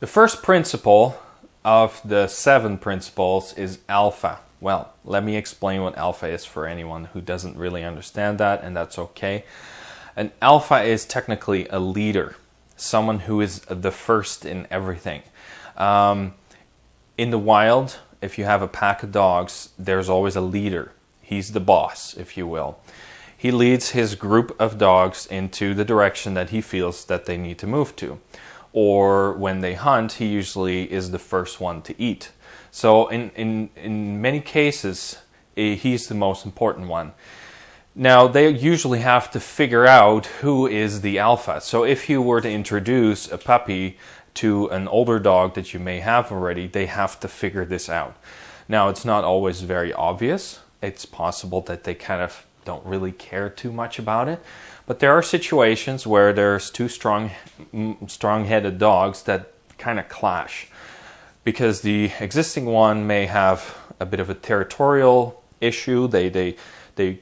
The first principle of the 7 principles is alpha. Well, let me explain what alpha is for anyone who doesn't really understand that, and that's okay. An alpha is technically a leader, someone who is the first in everything. In the wild, if you have a pack of dogs, there's always a leader. He's the boss, if you will. He leads his group of dogs into the direction that he feels that they need to move to. Or when they hunt, he usually is the first one to eat. So in many cases, he's the most important one. Now, they usually have to figure out who is the alpha. So if you were to introduce a puppy to an older dog that you may have already, they have to figure this out. Now, it's not always very obvious. It's possible that they kind of don't really care too much about it. But there are situations where there's two strong-headed dogs that kind of clash, because the existing one may have a bit of a territorial issue. They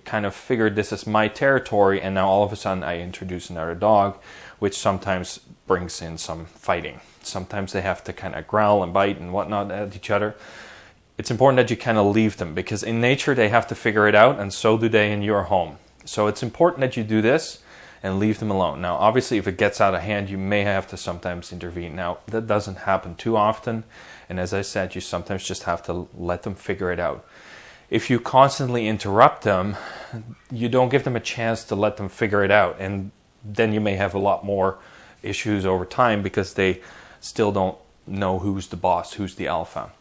kind of figured this is my territory, and now all of a sudden I introduce another dog, which sometimes brings in some fighting. Sometimes they have to kind of growl and bite and whatnot at each other. It's important that you kind of leave them, because in nature they have to figure it out, and so do they in your home. So it's important that you do this and leave them alone. Now, obviously, if it gets out of hand, you may have to sometimes intervene. Now, that doesn't happen too often, and as I said, you sometimes just have to let them figure it out. If you constantly interrupt them, you don't give them a chance to let them figure it out, and then you may have a lot more issues over time because they still don't know who's the boss, who's the alpha.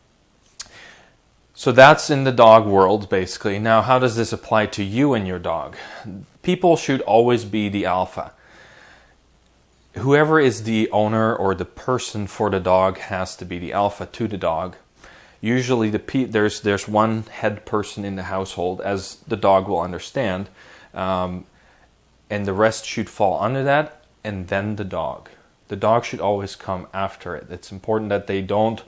So that's in the dog world, basically. Now, how does this apply to you and your dog? People should always be the alpha. Whoever is the owner or the person for the dog has to be the alpha to the dog. Usually there's one head person in the household, as the dog will understand, and the rest should fall under that, and then the dog. The dog should always come after it. It's important that they don't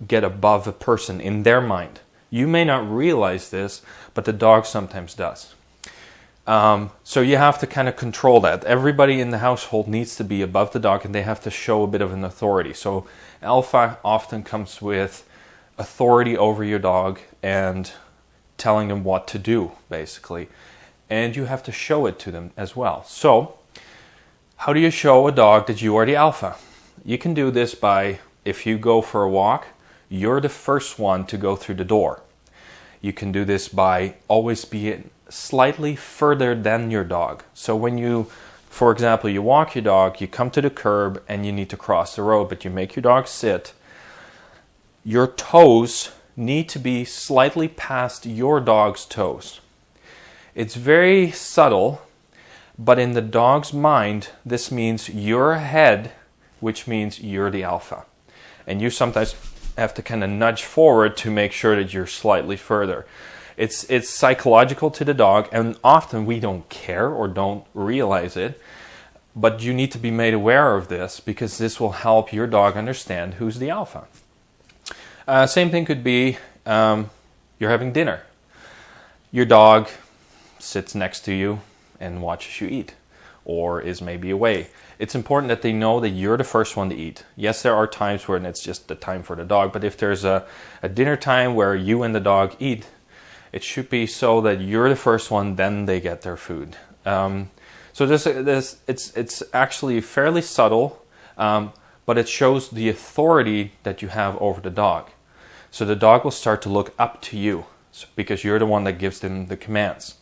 get above a person in their mind. You may not realize this, but the dog sometimes does. So you have to kind of control that. Everybody in the household needs to be above the dog, and they have to show a bit of an authority. So alpha often comes with authority over your dog and telling them what to do, basically. And you have to show it to them as well. So how do you show a dog that you are the alpha? You can do this by, if you go for a walk, you're the first one to go through the door. You can do this by always being slightly further than your dog. So when you, for example, you walk your dog, you come to the curb and you need to cross the road, but you make your dog sit. Your toes need to be slightly past your dog's toes. It's very subtle, but in the dog's mind, this means you're ahead, which means you're the alpha. And you sometimes have to kind of nudge forward to make sure that you're slightly further. It's psychological to the dog, and often we don't care or don't realize it, but you need to be made aware of this, because this will help your dog understand who's the alpha. Same thing could be you're having dinner. Your dog sits next to you and watches you eat, or is maybe away. It's important that they know that you're the first one to eat. Yes, there are times when it's just the time for the dog, but if there's a dinner time where you and the dog eat, it should be so that you're the first one, then they get their food. So it's actually fairly subtle, but it shows the authority that you have over the dog. So the dog will start to look up to you, because you're the one that gives them the commands.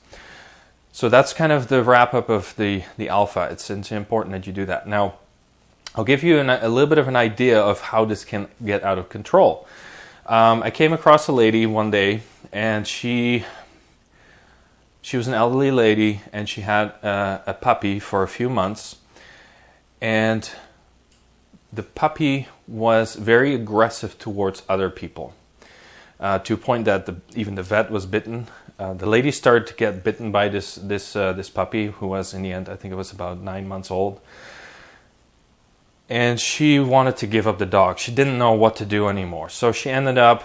So that's kind of the wrap-up of the alpha. It's important that you do that. Now, I'll give you a little bit of an idea of how this can get out of control. I came across a lady one day, and she was an elderly lady, and she had a puppy for a few months. And the puppy was very aggressive towards other people, to a point that even the vet was bitten. The lady started to get bitten by this puppy, who was, in the end, I think it was about 9 months old. And she wanted to give up the dog. She didn't know what to do anymore. So she ended up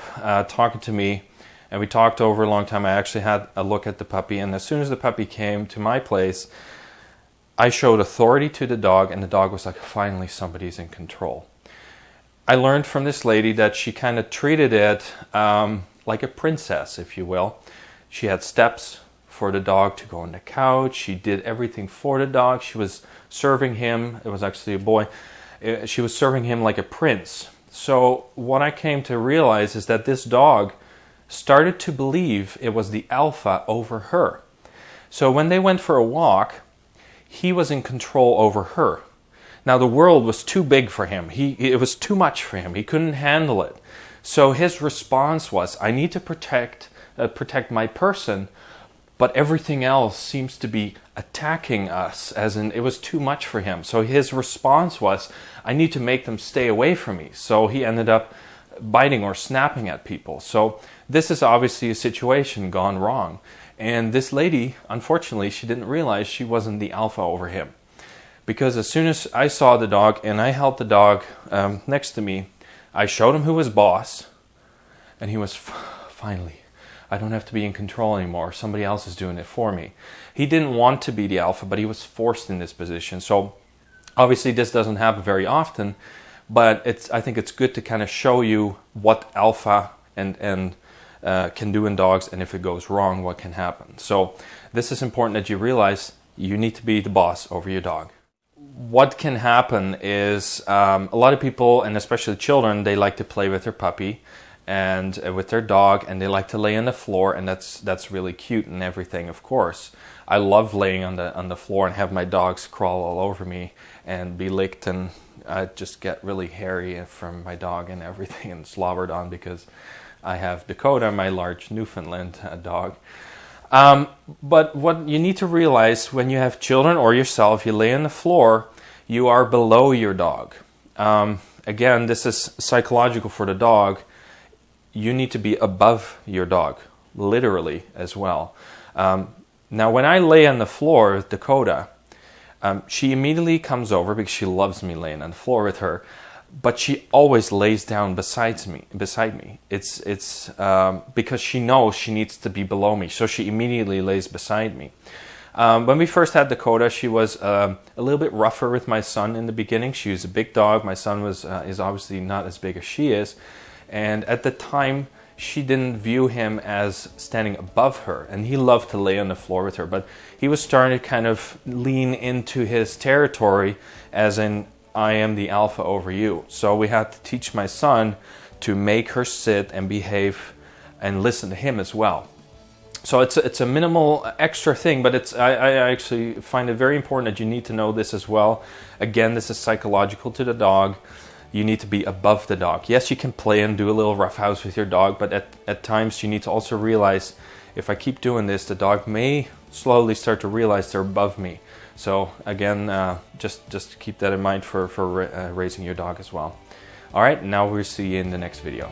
talking to me, and we talked over a long time. I actually had a look at the puppy, and as soon as the puppy came to my place, I showed authority to the dog, and the dog was like, finally somebody's in control. I learned from this lady that she kind of treated it like a princess, if you will. She had steps for the dog to go on the couch. She did everything for the dog. She was serving him. It was actually a boy. She was serving him like a prince. So what I came to realize is that this dog started to believe it was the alpha over her. So when they went for a walk, he was in control over her. Now the world was too big for him. It was too much for him. He couldn't handle it. So his response was, I need to protect my person, but everything else seems to be attacking us, as in it was too much for him. So his response was, I need to make them stay away from me. So he ended up biting or snapping at people. So this is obviously a situation gone wrong. And this lady, unfortunately, she didn't realize she wasn't the alpha over him. Because as soon as I saw the dog and I held the dog next to me, I showed him who was boss, and he was, finally, I don't have to be in control anymore. Somebody else is doing it for me. He didn't want to be the alpha, but he was forced in this position. So obviously this doesn't happen very often, but I think it's good to kind of show you what alpha and can do in dogs, and if it goes wrong, what can happen. So this is important that you realize you need to be the boss over your dog. What can happen is a lot of people, and especially children, they like to play with their puppy and with their dog, and they like to lay on the floor, and that's really cute and everything, of course. I love laying on the floor and have my dogs crawl all over me and be licked, and I just get really hairy from my dog and everything and slobbered on because I have Dakota, my large Newfoundland dog. But what you need to realize when you have children or yourself, you lay on the floor, you are below your dog. Again, this is psychological for the dog. You need to be above your dog, literally as well. Now, when I lay on the floor with Dakota, she immediately comes over because she loves me laying on the floor with her. But she always lays down beside me. It's because she knows she needs to be below me, so she immediately lays beside me. When we first had Dakota, she was a little bit rougher with my son in the beginning. She was a big dog. My son is obviously not as big as she is, and at the time she didn't view him as standing above her, and he loved to lay on the floor with her. But he was starting to kind of lean into his territory, as in, I am the alpha over you. So we had to teach my son to make her sit and behave and listen to him as well. So it's a minimal extra thing, but I actually find it very important that you need to know this as well. Again, this is psychological to the dog. You need to be above the dog. Yes, you can play and do a little roughhouse with your dog, but at times you need to also realize, if I keep doing this, the dog may slowly start to realize they're above me. So again, just keep that in mind for raising your dog as well. All right, now we'll see you in the next video.